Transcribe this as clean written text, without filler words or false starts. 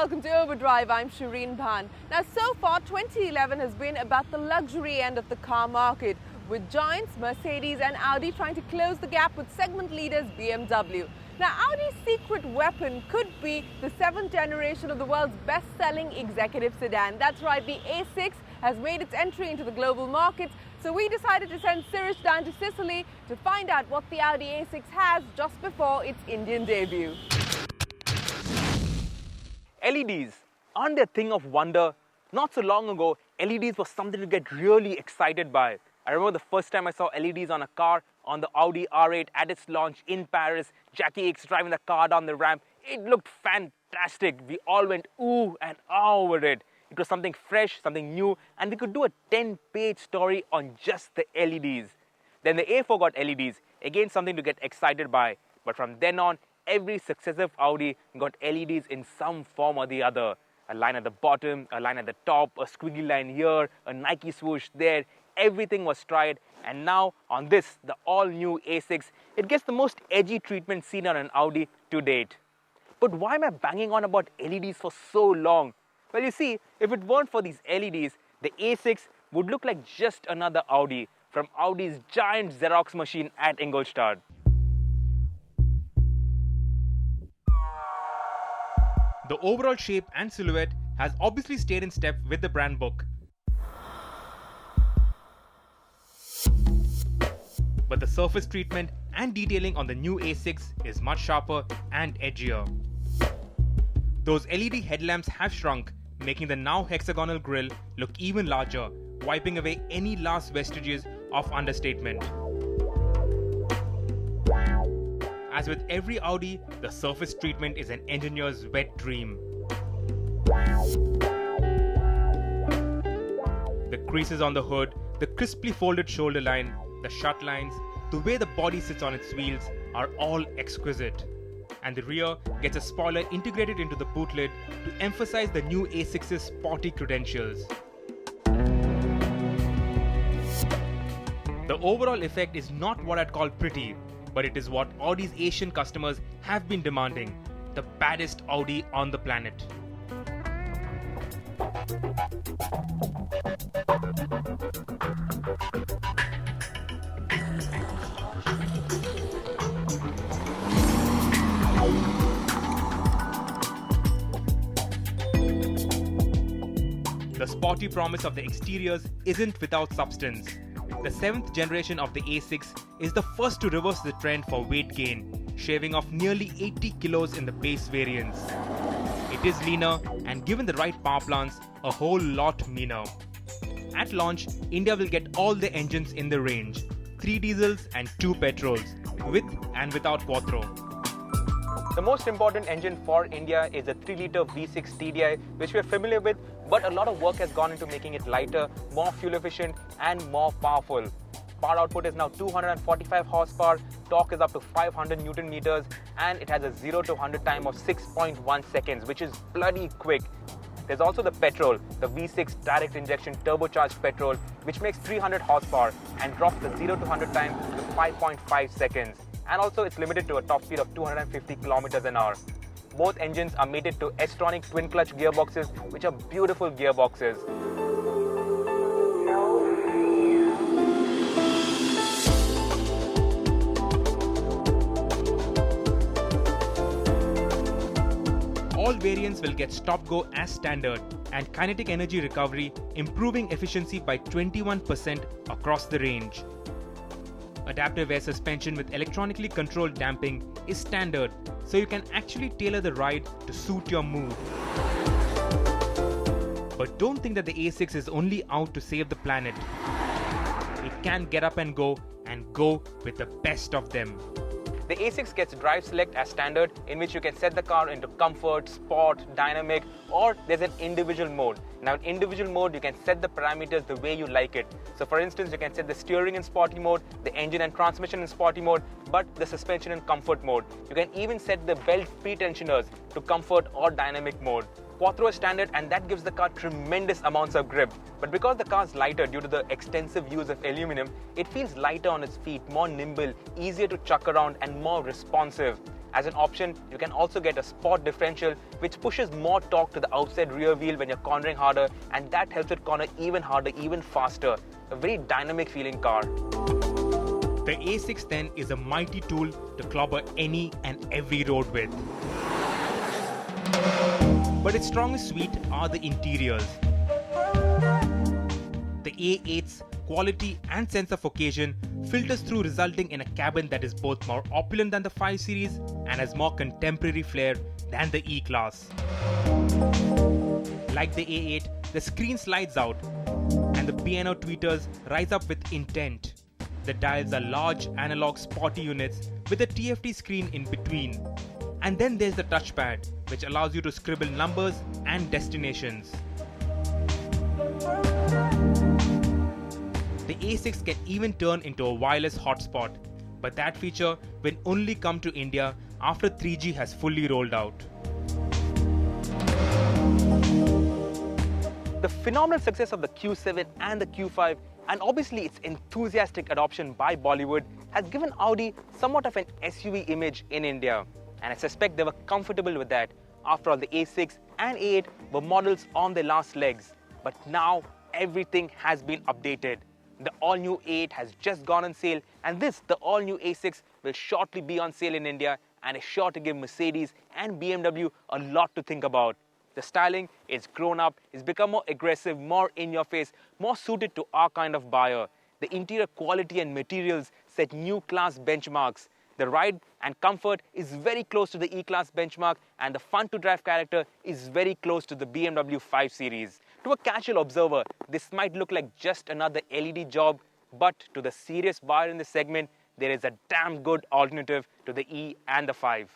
welcome to Overdrive. I'm Shireen Bhan. Now, so far, 2011 has been about the luxury end of the car market, with giants Mercedes and Audi trying to close the gap with segment leaders BMW. Now, Audi's secret weapon could be the 7th generation of the world's best-selling executive sedan. That's right, the A6 has made its entry into the global markets, so we decided to send Sirish down to Sicily to find out what the Audi A6 has just before its Indian debut. LEDs, aren't they a thing of wonder? Not so long ago, LEDs was something to get really excited by. I remember the first time I saw LEDs on a car on the Audi R8 at its launch in Paris. Jackie X driving the car down the ramp. It looked fantastic. We all went ooh and ah over it. It was something fresh, something new, and we could do a 10-page story on just the LEDs. Then the A4 got LEDs, again something to get excited by. But from then on, every successive Audi got LEDs in some form or the other. A line at the bottom, a line at the top, a squiggly line here, a Nike swoosh there. Everything was tried, and now on this, the all-new A6, it gets the most edgy treatment seen on an Audi to date. But why am I banging on about LEDs for so long? Well, you see, if it weren't for these LEDs, the A6 would look like just another Audi from Audi's giant Xerox machine at Ingolstadt. The overall shape and silhouette has obviously stayed in step with the brand book. But the surface treatment and detailing on the new A6 is much sharper and edgier. Those LED headlamps have shrunk, making the now hexagonal grille look even larger, wiping away any last vestiges of understatement. As with every Audi, the surface treatment is an engineer's wet dream. The creases on the hood, the crisply folded shoulder line, the shut lines, the way the body sits on its wheels are all exquisite. And the rear gets a spoiler integrated into the boot lid to emphasize the new A6's sporty credentials. The overall effect is not what I'd call pretty, but it is what Audi's Asian customers have been demanding: the baddest Audi on the planet. The sporty promise of the exteriors isn't without substance. The 7th generation of the A6 is the first to reverse the trend for weight gain, shaving off nearly 80 kilos in the base variants. It is leaner and, given the right power plants, a whole lot meaner. At launch, India will get all the engines in the range: 3 diesels and 2 petrols, with and without Quattro. The most important engine for India is the 3-litre V6 TDI, which we are familiar with, but a lot of work has gone into making it lighter, more fuel efficient and more powerful. Power output is now 245 horsepower, torque is up to 500 Newton meters, and it has a 0 to 100 time of 6.1 seconds, which is bloody quick. There's also the petrol, the V6 direct injection turbocharged petrol, which makes 300 horsepower and drops the 0 to 100 time to 5.5 seconds. And also it's limited to a top speed of 250 kilometers an hour. Both engines are mated to S-tronic twin-clutch gearboxes, which are beautiful gearboxes. All variants will get stop-go as standard, and kinetic energy recovery, improving efficiency by 21% across the range. Adaptive air suspension with electronically controlled damping is standard, so you can actually tailor the ride to suit your mood. But don't think that the A6 is only out to save the planet. It can get up and go with the best of them. The A6 gets Drive Select as standard, in which you can set the car into comfort, sport, dynamic, or there's an individual mode. Now in individual mode, you can set the parameters the way you like it. So for instance, you can set the steering in sporty mode, the engine and transmission in sporty mode, but the suspension in comfort mode. You can even set the belt pre-tensioners to comfort or dynamic mode. Quattro is standard, and that gives the car tremendous amounts of grip. But because the car is lighter due to the extensive use of aluminum, it feels lighter on its feet, more nimble, easier to chuck around and more responsive. As an option, you can also get a sport differential which pushes more torque to the outside rear wheel when you're cornering harder, and that helps it corner even harder, even faster. A very dynamic feeling car. The A6 then is a mighty tool to clobber any and every road with. But its strongest suite are the interiors. The A8's quality and sense of occasion filters through, resulting in a cabin that is both more opulent than the 5 Series and has more contemporary flair than the E-Class. Like the A8, the screen slides out and the piano tweeters rise up with intent. The dials are large analog sporty units with a TFT screen in between. And then there's the touchpad, which allows you to scribble numbers and destinations. The A6 can even turn into a wireless hotspot, but that feature will only come to India after 3G has fully rolled out. The phenomenal success of the Q7 and the Q5, and obviously its enthusiastic adoption by Bollywood, has given Audi somewhat of an SUV image in India. And I suspect they were comfortable with that. After all, the A6 and A8 were models on their last legs. But now everything has been updated. The all-new A8 has just gone on sale, and the all-new A6, will shortly be on sale in India and is sure to give Mercedes and BMW a lot to think about. The styling is grown up, it's become more aggressive, more in your face, more suited to our kind of buyer. The interior quality and materials set new class benchmarks. The ride and comfort is very close to the E-Class benchmark, and the fun-to-drive character is very close to the BMW 5 Series. To a casual observer, this might look like just another LED job, but to the serious buyer in this segment, there is a damn good alternative to the E and the 5.